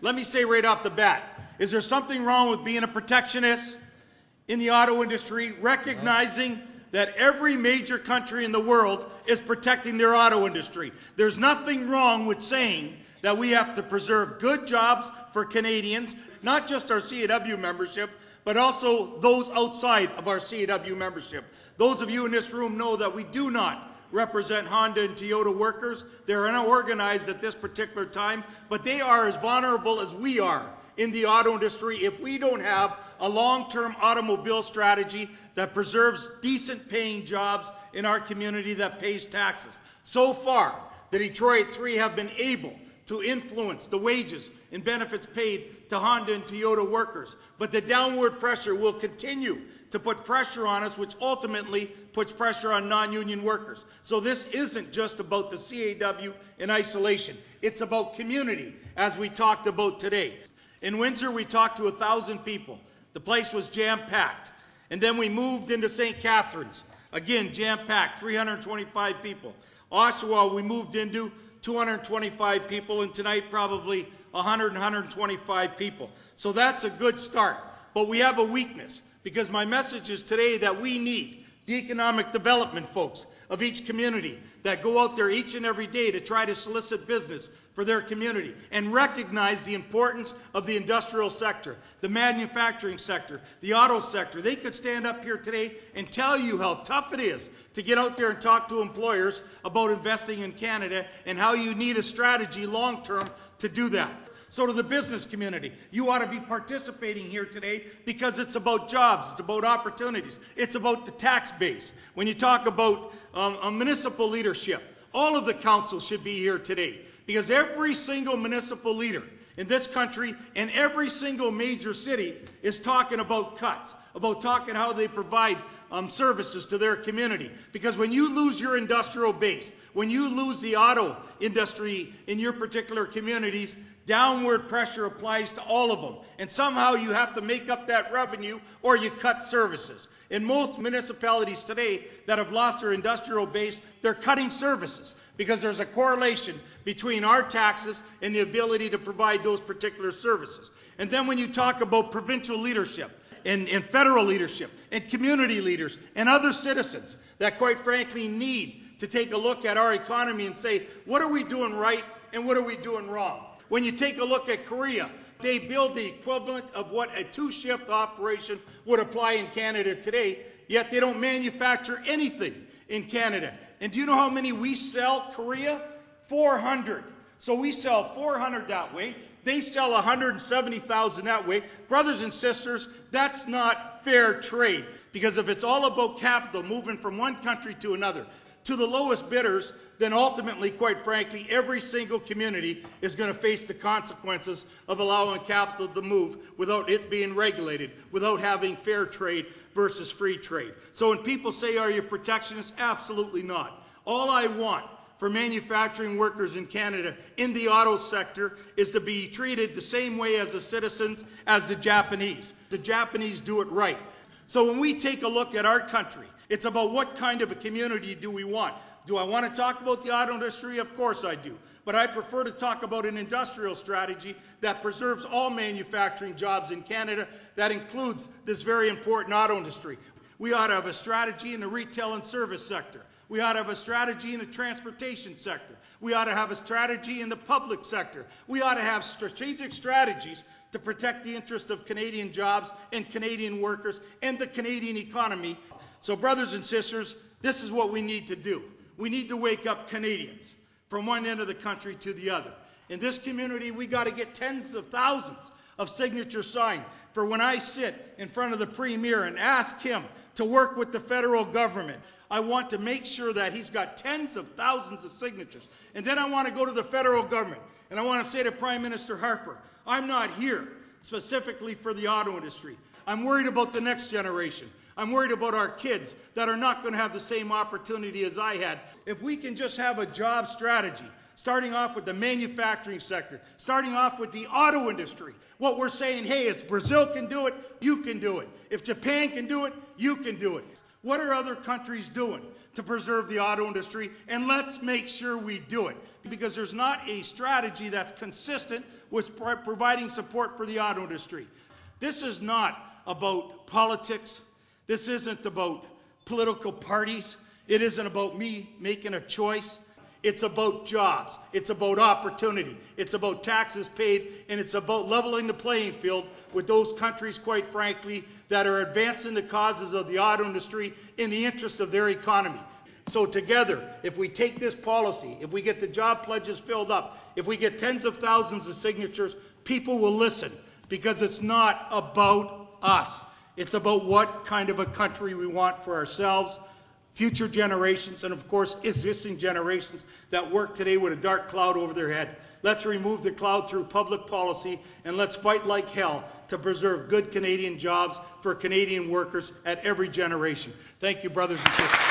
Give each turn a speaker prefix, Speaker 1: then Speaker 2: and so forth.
Speaker 1: Let me say right off the bat, is there something wrong with being a protectionist in the auto industry, recognizing that every major country in the world is protecting their auto industry? There's nothing wrong with saying that we have to preserve good jobs for Canadians, not just our CAW membership, but also those outside of our CAW membership. Those of you in this room know that we do not represent Honda and Toyota workers. They're unorganized at this particular time, but they are as vulnerable as we are in the auto industry if we don't have a long-term automobile strategy that preserves decent paying jobs in our community that pays taxes. So far, the Detroit Three have been able to influence the wages and benefits paid to Honda and Toyota workers, but the downward pressure will continue to put pressure on us, which ultimately puts pressure on non-union workers. So this isn't just about the CAW in isolation. It's about community, as we talked about today. In Windsor, we talked to 1,000 people. The place was jam-packed. And then we moved into St. Catharines. Again, jam-packed, 325 people. Oshawa, we moved into 225 people, and tonight probably 100 and 125 people. So that's a good start. But we have a weakness, because my message is today that we need the economic development folks of each community that go out there each and every day to try to solicit business for their community and recognize the importance of the industrial sector, the manufacturing sector, the auto sector. They could stand up here today and tell you how tough it is to get out there and talk to employers about investing in Canada and how you need a strategy long-term to do that. So to the business community, you ought to be participating here today because it's about jobs, it's about opportunities, it's about the tax base. When you talk about municipal leadership, all of the councils should be here today because every single municipal leader in this country and every single major city is talking about cuts, about talking how they provide services to their community. Because when you lose your industrial base, when you lose the auto industry in your particular communities, downward pressure applies to all of them. And somehow you have to make up that revenue or you cut services. In most municipalities today that have lost their industrial base, they're cutting services because there's a correlation between our taxes and the ability to provide those particular services. And then when you talk about provincial leadership and federal leadership and community leaders and other citizens that quite frankly need to take a look at our economy and say, what are we doing right and what are we doing wrong? When you take a look at Korea, they build the equivalent of what a two-shift operation would apply in Canada today, yet they don't manufacture anything in Canada. And do you know how many we sell Korea? 400. So we sell 400 that way. They sell 170,000 that way. Brothers and sisters, that's not fair trade. Because if it's all about capital moving from one country to another, to the lowest bidders, then ultimately, quite frankly, every single community is going to face the consequences of allowing capital to move without it being regulated, without having fair trade versus free trade. So when people say, are you protectionist? Absolutely not. All I want for manufacturing workers in Canada in the auto sector is to be treated the same way as the citizens as the Japanese. The Japanese do it right. So when we take a look at our country, it's about what kind of a community do we want. Do I want to talk about the auto industry? Of course I do. But I prefer to talk about an industrial strategy that preserves all manufacturing jobs in Canada that includes this very important auto industry. We ought to have a strategy in the retail and service sector. We ought to have a strategy in the transportation sector. We ought to have a strategy in the public sector. We ought to have strategic strategies to protect the interest of Canadian jobs and Canadian workers and the Canadian economy. So brothers and sisters, this is what we need to do. We need to wake up Canadians from one end of the country to the other. In this community, we got to get tens of thousands of signatures signed for when I sit in front of the Premier and ask him to work with the federal government. I want to make sure that he's got tens of thousands of signatures. And then I want to go to the federal government and I want to say to Prime Minister Harper, I'm not here specifically for the auto industry. I'm worried about the next generation. I'm worried about our kids that are not going to have the same opportunity as I had. If we can just have a job strategy, starting off with the manufacturing sector, starting off with the auto industry, what we're saying, hey, if Brazil can do it, you can do it. If Japan can do it, you can do it. What are other countries doing to preserve the auto industry? And let's make sure we do it, because there's not a strategy that's consistent with providing support for the auto industry. This is not about politics. This isn't about political parties. It isn't about me making a choice. It's about jobs. It's about opportunity. It's about taxes paid, and it's about leveling the playing field with those countries, quite frankly, that are advancing the causes of the auto industry in the interest of their economy. So together, if we take this policy, if we get the job pledges filled up, if we get tens of thousands of signatures, people will listen, because it's not about us. It's about what kind of a country we want for ourselves, future generations, and of course existing generations that work today with a dark cloud over their head. Let's remove the cloud through public policy, and let's fight like hell to preserve good Canadian jobs for Canadian workers at every generation. Thank you, brothers and sisters.